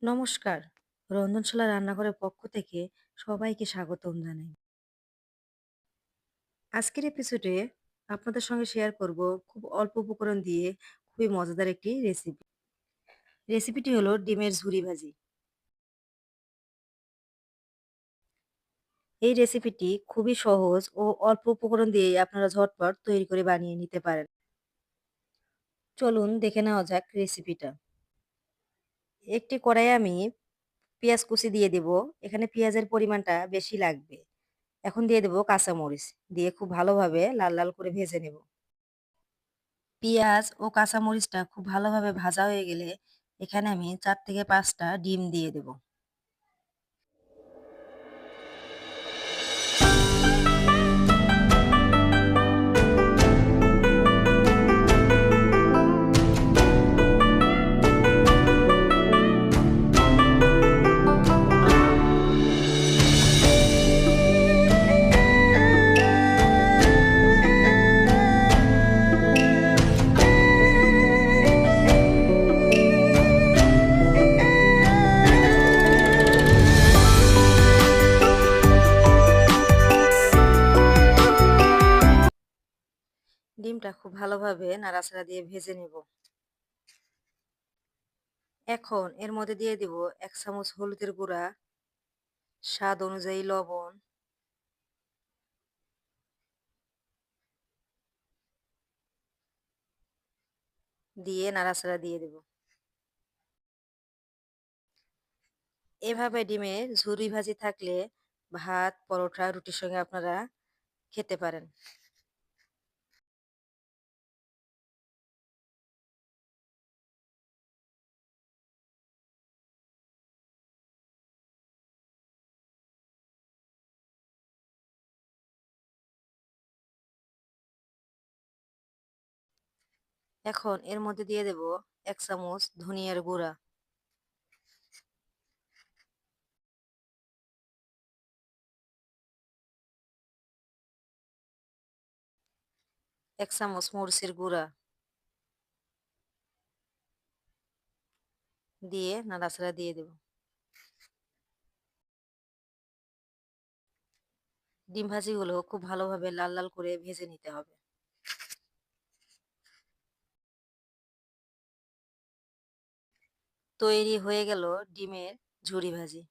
নমস্কার। রন্ধনশালা রান্নাঘরের পক্ষ থেকে সবাইকে স্বাগতম জানাই। আজকের এপিসোডে আপনাদের সঙ্গে শেয়ার করব খুব অল্প উপকরণ দিয়ে খুবই মজাদার একটি রেসিপি। রেসিপিটি হলো ডিমের ঝুরি ভাজি। এই রেসিপিটি খুবই সহজ ও অল্প উপকরণ দিয়েই আপনারা ঝটপট তৈরি করে বানিয়ে নিতে পারেন। চলুন দেখে নেওয়া যাক রেসিপিটা। একটি কড়াইয়ে আমি পেঁয়াজ কুচি দিয়ে দেব। এখানে পেঁয়াজের পরিমাণটা বেশি লাগবে। এখন দিয়ে দেব কাঁচামরিচ। দিয়ে খুব ভালোভাবে লাল, লাল করে ভেজে নেব। পেঁয়াজ ও কাঁচামরিচটা খুব ভালোভাবে ভাজা হয়ে গেলে এখানে আমি ৪ থেকে ৫ টা ডিম দিয়ে দেব। ডিমটা খুব ভালোভাবে নাড়াচাড়া দিয়ে ভেজে নেব। এখন এর মধ্যে দিয়ে দেব ১ চামচ হলুদের গুঁড়া, স্বাদ অনুযায়ী লবণ, দিয়ে নাড়াচাড়া দিয়ে দেব। এভাবে ডিমের ঝুরি ভাজি থাকলে ভাত, পরোটা, রুটির সঙ্গে আপনারা খেতে পারেন। এখন এর মধ্যে দিয়ে দেব ১ চামচ ধনিয়ার গুঁড়া, ১ চামচ মরিচের গুঁড়া দিয়ে নাড়াচাড়া দিয়ে দেব। ডিম ভাজিগুলো খুব ভালোভাবে লাল, লাল করে ভেজে নিতে হবে। তৈরি হয়ে গেল ডিমের ঝুরি ভাজি।